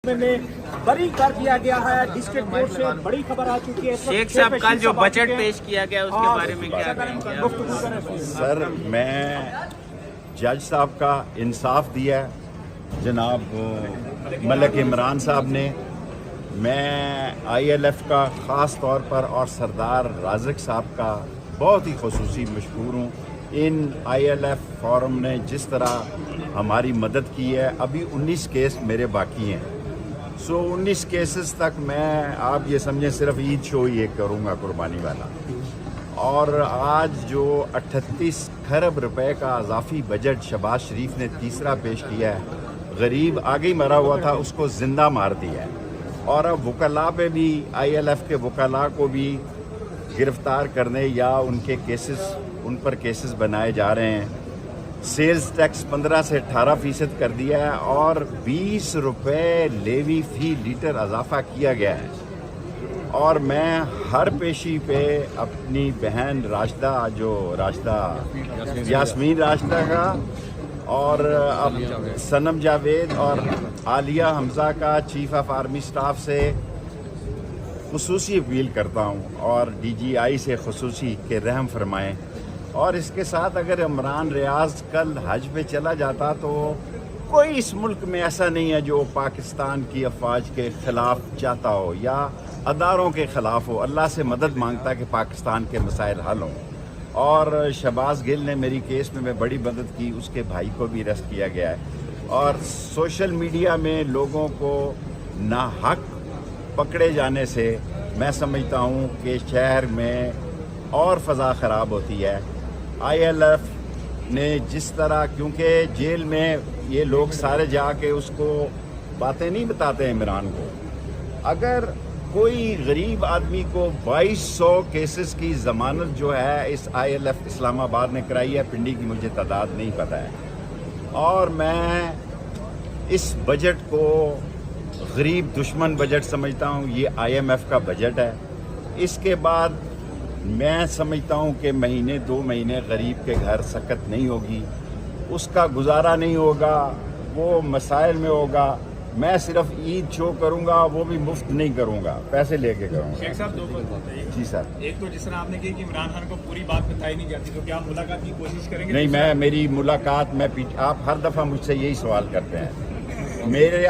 میں بری کر دیا گیا ہے۔ ڈسٹرکٹ کورٹ سے بڑی خبر آ چکی ہے۔ شیخ صاحب کل جو بجٹ پیش کیا گیا اس کے بارے میں کیا کہیں گے؟ سر میں جج صاحب کا انصاف دیا جناب ملک عمران صاحب نے، میں آئی ایل ایف کا خاص طور پر اور سردار رازق صاحب کا بہت ہی خصوصی مشکور ہوں۔ ان آئی ایل ایف فورم نے جس طرح ہماری مدد کی ہے، ابھی 19 کیس میرے باقی ہیں، 19 کیسز تک میں آپ یہ سمجھیں صرف عید شو ہی ایک کروں گا قربانی والا۔ اور آج جو 38 کھرب روپے کا اضافی بجٹ شہباز شریف نے تیسرا پیش کیا ہے، غریب آگے ہی مرا ہوا تھا اس کو زندہ مار دیا ہے۔ اور اب وکلاء پہ بھی آئی ایل ایف کے وکلاء کو بھی گرفتار کرنے یا ان پر کیسز بنائے جا رہے ہیں۔ سیلز ٹیکس 15 سے 18% کر دیا ہے اور 20 روپے لیوی فی لیٹر اضافہ کیا گیا ہے۔ اور میں ہر پیشی پہ اپنی بہن یاسمین راشدہ کا اور اب صنم جاوید اور عالیہ حمزہ کا چیف آف آرمی سٹاف سے خصوصی اپیل کرتا ہوں، اور ڈی جی آئی سے خصوصی کہ رحم فرمائیں۔ اور اس کے ساتھ اگر عمران ریاض کل حج پہ چلا جاتا تو کوئی اس ملک میں ایسا نہیں ہے جو پاکستان کی افواج کے خلاف چاہتا ہو یا اداروں کے خلاف ہو، اللہ سے مدد مانگتا کہ پاکستان کے مسائل حل ہوں۔ اور شہباز گل نے میری کیس میں بڑی مدد کی، اس کے بھائی کو بھی اریسٹ کیا گیا ہے۔ اور سوشل میڈیا میں لوگوں کو ناحق پکڑے جانے سے میں سمجھتا ہوں کہ شہر میں اور فضا خراب ہوتی ہے۔ آئی ایل ایف نے جس طرح، کیونکہ جیل میں یہ لوگ سارے جا کے اس کو باتیں نہیں بتاتے عمران کو، اگر کوئی غریب آدمی کو 2200 کیسز کی ضمانت جو ہے اس آئی ایل ایف اسلام آباد نے کرائی ہے، پنڈی کی مجھے تعداد نہیں پتہ ہے۔ اور میں اس بجٹ کو غریب دشمن بجٹ سمجھتا ہوں، یہ آئی ایم ایف کا بجٹ ہے۔ اس کے بعد میں سمجھتا ہوں کہ مہینے 2 مہینے غریب کے گھر سکت نہیں ہوگی، اس کا گزارا نہیں ہوگا، وہ مسائل میں ہوگا۔ میں صرف عید شو کروں گا، وہ بھی مفت نہیں کروں گا، پیسے لے کے کروں گا۔ شیخ صاحب 2 بات بتائیے۔ جی سر۔ ایک تو جس طرح آپ نے کہی کہ عمران خان کو پوری بات بتائی نہیں جاتی، تو کیا آپ ملاقات کی کوشش کریں گے؟ نہیں، میری ملاقات آپ ہر دفعہ مجھ سے یہی سوال کرتے ہیں۔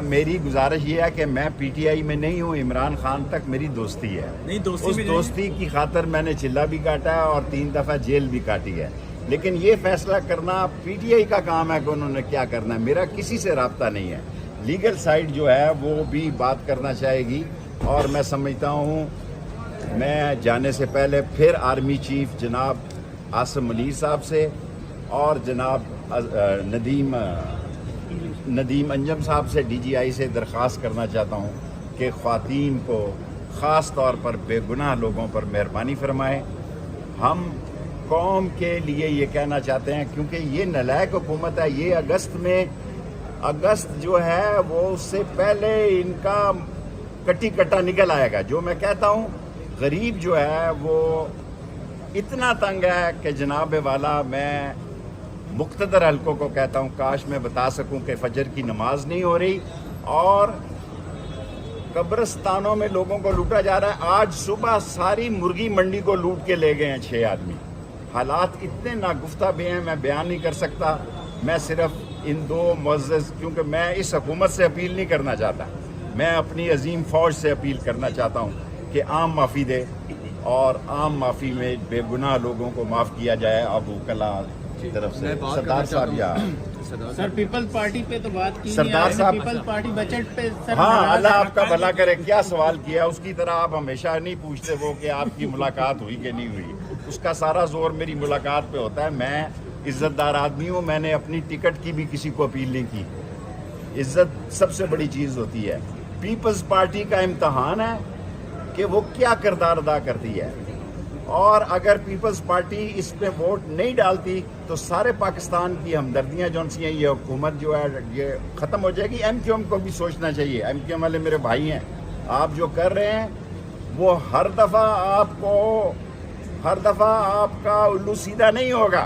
میری گزارش یہ ہے کہ میں پی ٹی آئی میں نہیں ہوں، عمران خان تک میری دوستی ہے۔ اس دوستی کی خاطر میں نے چلہ بھی کاٹا ہے اور 3 دفعہ جیل بھی کاٹی ہے، لیکن یہ فیصلہ کرنا پی ٹی آئی کا کام ہے کہ انہوں نے کیا کرنا ہے، میرا کسی سے رابطہ نہیں ہے۔ لیگل سائٹ جو ہے وہ بھی بات کرنا چاہے گی، اور میں سمجھتا ہوں میں جانے سے پہلے پھر آرمی چیف جناب عاصم منیر صاحب سے اور جناب ندیم انجم صاحب سے ڈی جی آئی سے درخواست کرنا چاہتا ہوں کہ خواتین کو خاص طور پر بے گناہ لوگوں پر مہربانی فرمائیں۔ ہم قوم کے لیے یہ کہنا چاہتے ہیں، کیونکہ یہ نالائق حکومت ہے، یہ اگست جو ہے وہ اس سے پہلے ان کا کٹی کٹا نکل آئے گا۔ جو میں کہتا ہوں، غریب جو ہے وہ اتنا تنگ ہے کہ جناب والا میں مقتدر حلقوں کو کہتا ہوں کاش میں بتا سکوں کہ فجر کی نماز نہیں ہو رہی اور قبرستانوں میں لوگوں کو لوٹا جا رہا ہے۔ آج صبح ساری مرغی منڈی کو لوٹ کے لے گئے ہیں 6 آدمی۔ حالات اتنے ناگفتہ بھی ہیں، میں بیان نہیں کر سکتا۔ میں صرف ان 2 معزز، کیونکہ میں اس حکومت سے اپیل نہیں کرنا چاہتا، میں اپنی عظیم فوج سے اپیل کرنا چاہتا ہوں کہ عام معافی دے، اور عام معافی میں بے گناہ لوگوں کو معاف کیا جائے۔ اب وکلاء کی طرف سے سردار صاحب یا سر پیپلز پارٹی پہ تو بات کی سردار صاحب، پیپلز پارٹی بجٹ پہ سر، ہاں اللہ آپ کا بھلا کرے، کیا سوال کیا اس کی طرح آپ ہمیشہ نہیں پوچھتے وہ کہ آپ کی ملاقات ہوئی کہ نہیں ہوئی، اس کا سارا زور میری ملاقات پہ ہوتا ہے۔ میں عزت دار آدمی ہوں، میں نے اپنی ٹکٹ کی بھی کسی کو اپیل نہیں کی۔ عزت سب سے بڑی چیز ہوتی ہے۔ پیپلز پارٹی کا امتحان ہے کہ وہ کیا کردار ادا کرتی ہے، اور اگر پیپلز پارٹی اس پہ ووٹ نہیں ڈالتی تو سارے پاکستان کی ہمدردیاں جو سی ہیں، یہ حکومت جو ہے یہ ختم ہو جائے گی۔ ایم کیو ایم کو بھی سوچنا چاہیے، ایم کیو ایم والے میرے بھائی ہیں، آپ جو کر رہے ہیں وہ ہر دفعہ آپ کا الو سیدھا نہیں ہوگا۔